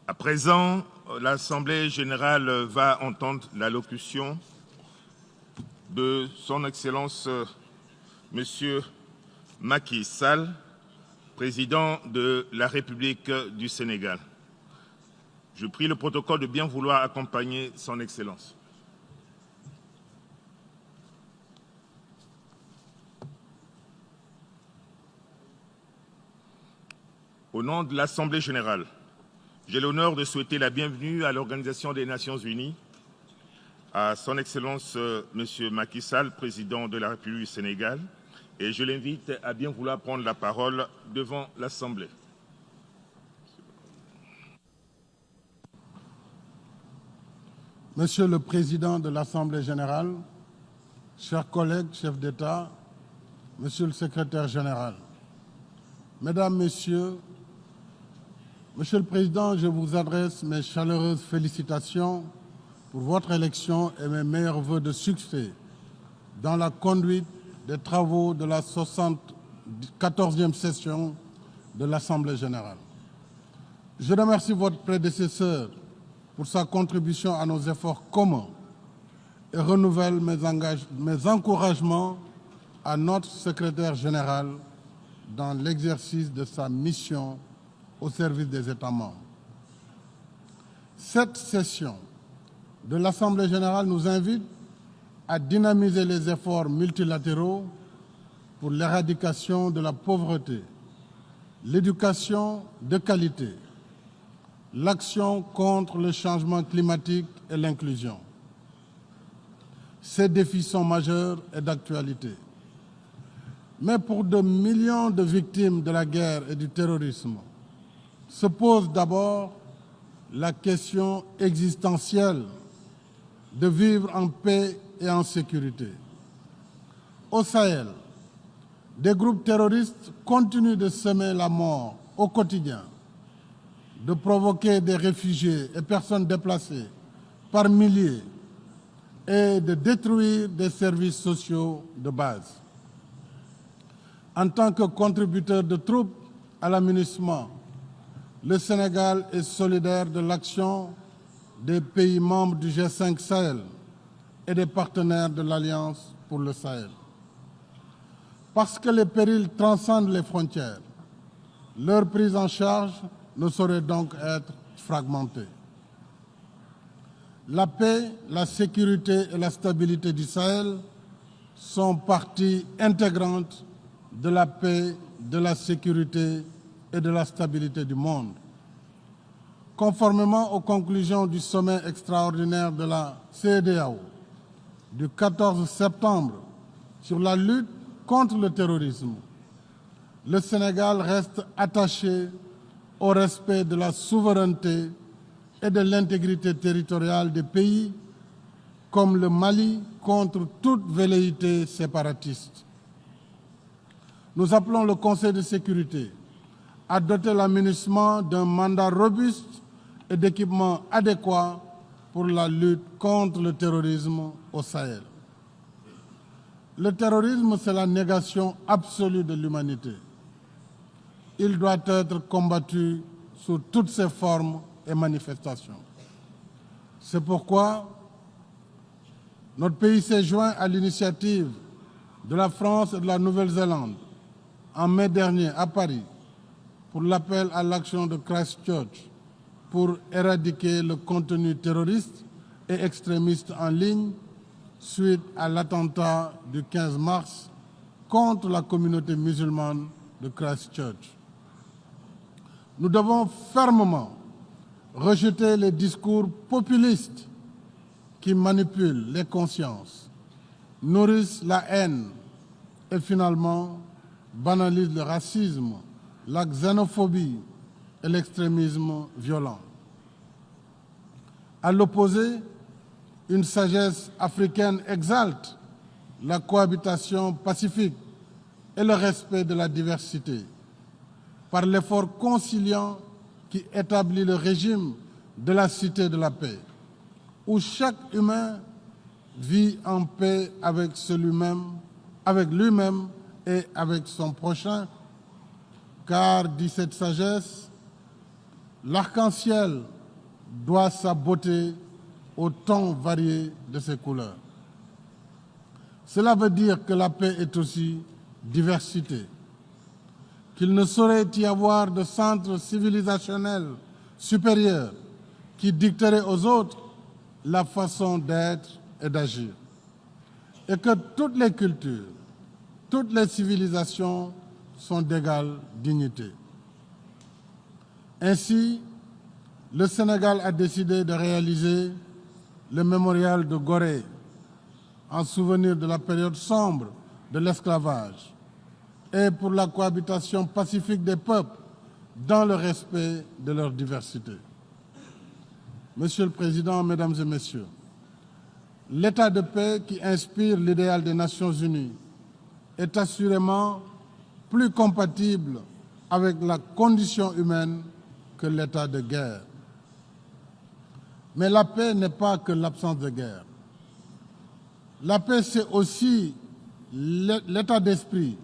À présent, l'Assemblée générale va entendre l'allocution de Son Excellence Monsieur Macky Sall, président de la République du Sénégal. Je prie le protocole de bien vouloir accompagner Son Excellence. Au nom de l'Assemblée générale, j'ai l'honneur de souhaiter la bienvenue à l'Organisation des Nations Unies, à Son Excellence Monsieur Macky Sall, président de la République du Sénégal, et je l'invite à bien vouloir prendre la parole devant l'Assemblée. Monsieur le Président de l'Assemblée générale, chers collègues, chefs d'État, Monsieur le Secrétaire général, Mesdames, Messieurs, Monsieur le Président, je vous adresse mes chaleureuses félicitations pour votre élection et mes meilleurs vœux de succès dans la conduite des travaux de la 74e session de l'Assemblée générale. Je remercie votre prédécesseur pour sa contribution à nos efforts communs et renouvelle mes encouragements à notre secrétaire général dans l'exercice de sa mission au service des États membres. Cette session de l'Assemblée générale nous invite à dynamiser les efforts multilatéraux pour l'éradication de la pauvreté, l'éducation de qualité, l'action contre le changement climatique et l'inclusion. Ces défis sont majeurs et d'actualité. Mais pour de millions de victimes de la guerre et du terrorisme, se pose d'abord la question existentielle de vivre en paix et en sécurité. Au Sahel, des groupes terroristes continuent de semer la mort au quotidien, de provoquer des réfugiés et personnes déplacées par milliers et de détruire des services sociaux de base. En tant que contributeur de troupes à l'aménagement, le Sénégal est solidaire de l'action des pays membres du G5 Sahel et des partenaires de l'Alliance pour le Sahel. Parce que les périls transcendent les frontières, leur prise en charge ne saurait donc être fragmentée. La paix, la sécurité et la stabilité du Sahel sont partie intégrante de la paix, de la sécurité et de la stabilité du monde. Conformément aux conclusions du sommet extraordinaire de la CEDEAO du 14 septembre sur la lutte contre le terrorisme, le Sénégal reste attaché au respect de la souveraineté et de l'intégrité territoriale des pays comme le Mali contre toute velléité séparatiste. Nous appelons le Conseil de sécurité à doter l'aménagement d'un mandat robuste et d'équipements adéquats pour la lutte contre le terrorisme au Sahel. Le terrorisme, c'est la négation absolue de l'humanité. Il doit être combattu sous toutes ses formes et manifestations. C'est pourquoi notre pays s'est joint à l'initiative de la France et de la Nouvelle-Zélande en mai dernier à Paris pour l'appel à l'action de Christchurch pour éradiquer le contenu terroriste et extrémiste en ligne suite à l'attentat du 15 mars contre la communauté musulmane de Christchurch. Nous devons fermement rejeter les discours populistes qui manipulent les consciences, nourrissent la haine et finalement banalisent le racisme, la xénophobie et l'extrémisme violent. À l'opposé, une sagesse africaine exalte la cohabitation pacifique et le respect de la diversité par l'effort conciliant qui établit le régime de la cité de la paix, où chaque humain vit en paix avec lui-même et avec son prochain, car, dit cette sagesse, l'arc-en-ciel doit sa beauté aux tons variés de ses couleurs. Cela veut dire que la paix est aussi diversité, qu'il ne saurait y avoir de centre civilisationnel supérieur qui dicterait aux autres la façon d'être et d'agir, et que toutes les cultures, toutes les civilisations sont d'égale dignité. Ainsi, le Sénégal a décidé de réaliser le mémorial de Gorée en souvenir de la période sombre de l'esclavage et pour la cohabitation pacifique des peuples dans le respect de leur diversité. Monsieur le Président, Mesdames et Messieurs, l'état de paix qui inspire l'idéal des Nations Unies est assurément plus compatible avec la condition humaine que l'état de guerre. Mais la paix n'est pas que l'absence de guerre. La paix, c'est aussi l'état d'esprit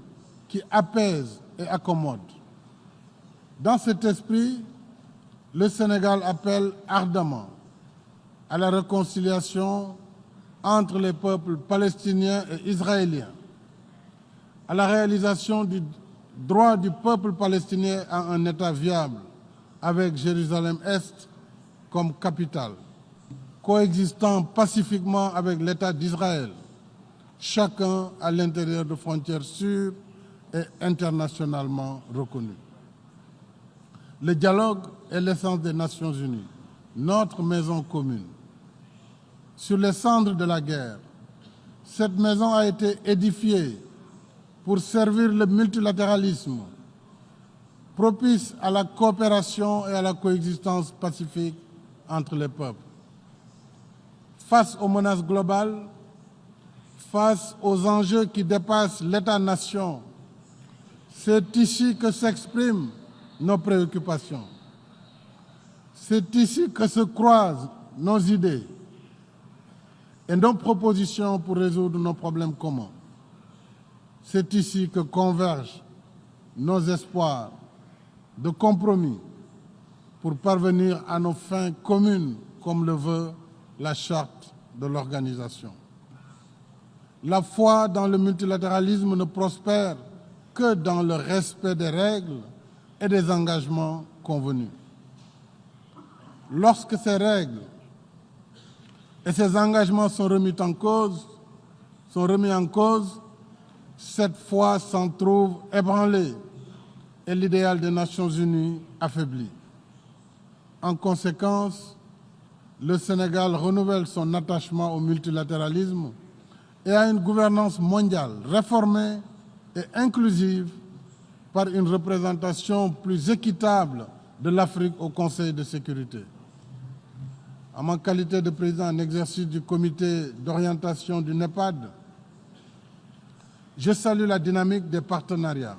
qui apaise et accommode. Dans cet esprit, le Sénégal appelle ardemment à la réconciliation entre les peuples palestiniens et israéliens, à la réalisation du droit du peuple palestinien à un État viable avec Jérusalem-Est comme capitale, coexistant pacifiquement avec l'État d'Israël, chacun à l'intérieur de frontières sûres et internationalement reconnues. Le dialogue est l'essence des Nations Unies, notre maison commune. Sur les cendres de la guerre, cette maison a été édifiée pour servir le multilatéralisme, propice à la coopération et à la coexistence pacifique entre les peuples. Face aux menaces globales, face aux enjeux qui dépassent l'État-nation, c'est ici que s'expriment nos préoccupations. C'est ici que se croisent nos idées et nos propositions pour résoudre nos problèmes communs. C'est ici que convergent nos espoirs de compromis pour parvenir à nos fins communes, comme le veut la charte de l'organisation. La foi dans le multilatéralisme ne prospère que dans le respect des règles et des engagements convenus. Lorsque ces règles et ces engagements sont remis en cause, cette foi s'en trouve ébranlée et l'idéal des Nations Unies affaibli. En conséquence, le Sénégal renouvelle son attachement au multilatéralisme et à une gouvernance mondiale réformée et inclusive par une représentation plus équitable de l'Afrique au Conseil de sécurité. En ma qualité de président en exercice du comité d'orientation du NEPAD, je salue la dynamique des partenariats,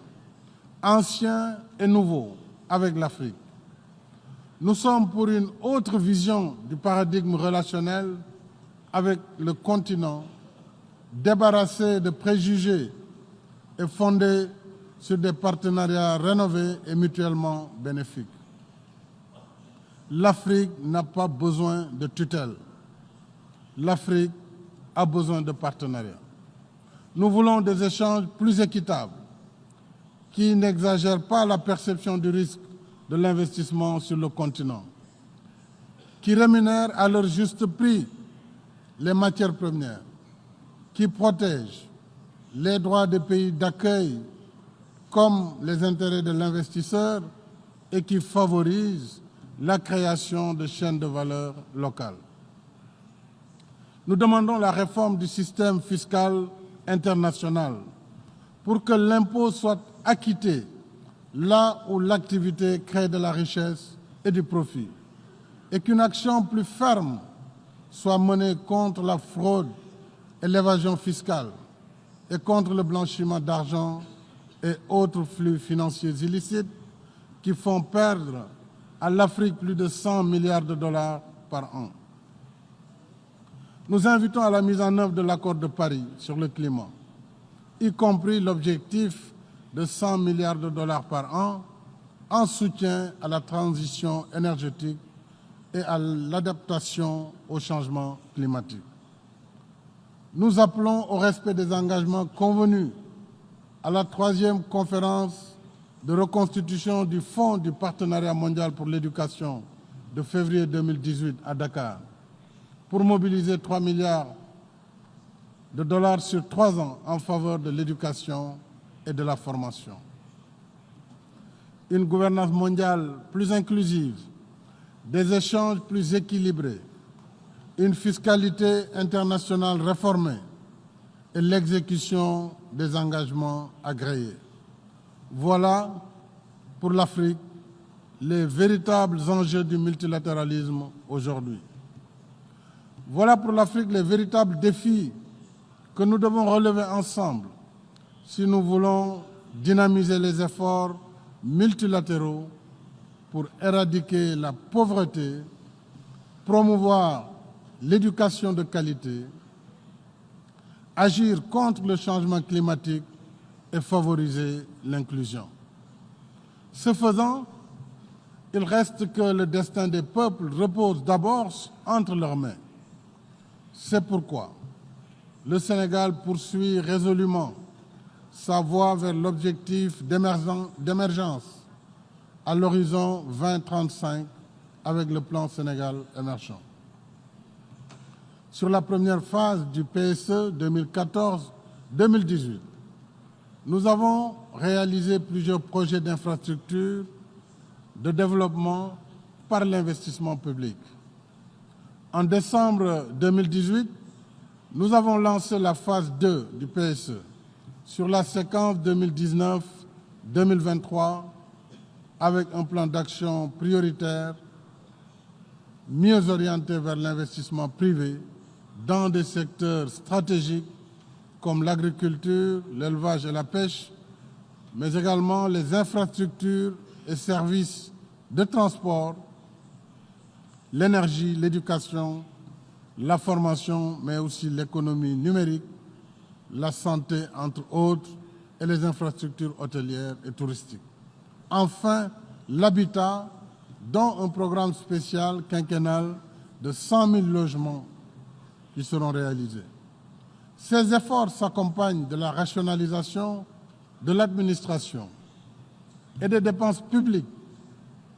anciens et nouveaux, avec l'Afrique. Nous sommes pour une autre vision du paradigme relationnel avec le continent, débarrassé de préjugés et fondé sur des partenariats rénovés et mutuellement bénéfiques. L'Afrique n'a pas besoin de tutelle. L'Afrique a besoin de partenariats. Nous voulons des échanges plus équitables, qui n'exagèrent pas la perception du risque de l'investissement sur le continent, qui rémunèrent à leur juste prix les matières premières, qui protègent les droits des pays d'accueil comme les intérêts de l'investisseur et qui favorisent la création de chaînes de valeur locales. Nous demandons la réforme du système fiscal international pour que l'impôt soit acquitté là où l'activité crée de la richesse et du profit et qu'une action plus ferme soit menée contre la fraude et l'évasion fiscale et contre le blanchiment d'argent et autres flux financiers illicites qui font perdre à l'Afrique plus de 100 milliards de dollars par an. Nous invitons à la mise en œuvre de l'accord de Paris sur le climat, y compris l'objectif de 100 milliards de dollars par an en soutien à la transition énergétique et à l'adaptation au changement climatique. Nous appelons au respect des engagements convenus à la 3e conférence de reconstitution du Fonds du partenariat mondial pour l'éducation de février 2018 à Dakar pour mobiliser 3 milliards de dollars sur 3 ans en faveur de l'éducation et de la formation. Une gouvernance mondiale plus inclusive, des échanges plus équilibrés, une fiscalité internationale réformée et l'exécution des engagements agréés. Voilà pour l'Afrique les véritables enjeux du multilatéralisme aujourd'hui. Voilà pour l'Afrique les véritables défis que nous devons relever ensemble si nous voulons dynamiser les efforts multilatéraux pour éradiquer la pauvreté, promouvoir l'éducation de qualité, agir contre le changement climatique et favoriser l'inclusion. Ce faisant, il reste que le destin des peuples repose d'abord entre leurs mains. C'est pourquoi le Sénégal poursuit résolument sa voie vers l'objectif d'émergence à l'horizon 2035 avec le plan Sénégal émergent. Sur la première phase du PSE 2014-2018, nous avons réalisé plusieurs projets d'infrastructure de développement par l'investissement public. En décembre 2018, nous avons lancé la phase 2 du PSE sur la séquence 2019-2023 avec un plan d'action prioritaire mieux orienté vers l'investissement privé dans des secteurs stratégiques comme l'agriculture, l'élevage et la pêche, mais également les infrastructures et services de transport, l'énergie, l'éducation, la formation, mais aussi l'économie numérique, la santé, entre autres, et les infrastructures hôtelières et touristiques. Enfin, l'habitat, dont un programme spécial quinquennal de 100 000 logements qui seront réalisés. Ces efforts s'accompagnent de la rationalisation de l'administration et des dépenses publiques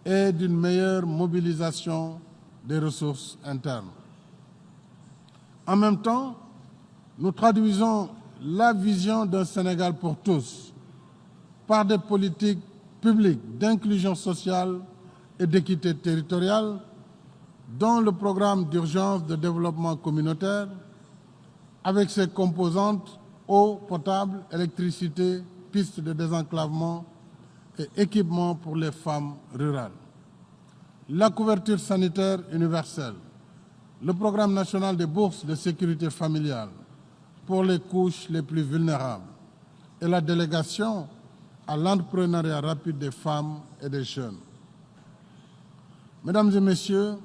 et d'une meilleure mobilisation des ressources internes. En même temps, nous traduisons la vision d'un Sénégal pour tous par des politiques publiques d'inclusion sociale et d'équité territoriale, dont le programme d'urgence de développement communautaire, avec ses composantes eau potable, électricité, pistes de désenclavement et équipements pour les femmes rurales. La couverture sanitaire universelle, le programme national des bourses de sécurité familiale pour les couches les plus vulnérables et la délégation à l'entrepreneuriat rapide des femmes et des jeunes. Mesdames et messieurs,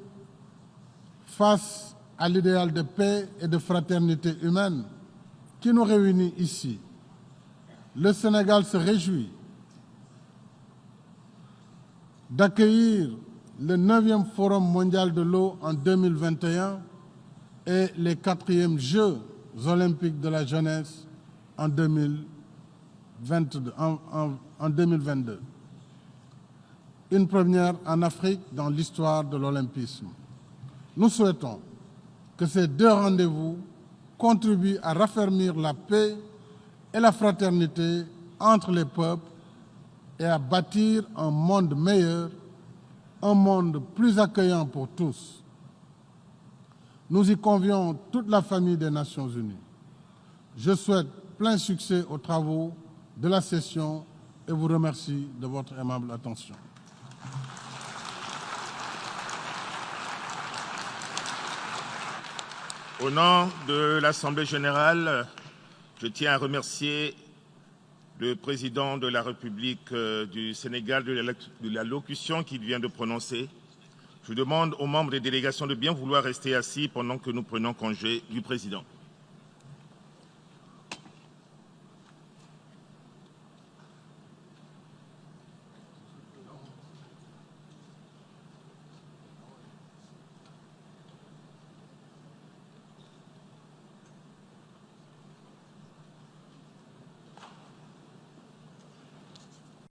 face à l'idéal de paix et de fraternité humaine qui nous réunit ici, le Sénégal se réjouit d'accueillir le 9e Forum mondial de l'eau en 2021 et les 4e Jeux olympiques de la jeunesse en 2022. Une première en Afrique dans l'histoire de l'olympisme. Nous souhaitons que ces deux rendez-vous contribuent à raffermir la paix et la fraternité entre les peuples et à bâtir un monde meilleur, un monde plus accueillant pour tous. Nous y convions toute la famille des Nations Unies. Je souhaite plein succès aux travaux de la session et vous remercie de votre aimable attention. Au nom de l'Assemblée générale, je tiens à remercier le président de la République du Sénégal de l'allocution qu'il vient de prononcer. Je demande aux membres des délégations de bien vouloir rester assis pendant que nous prenons congé du président.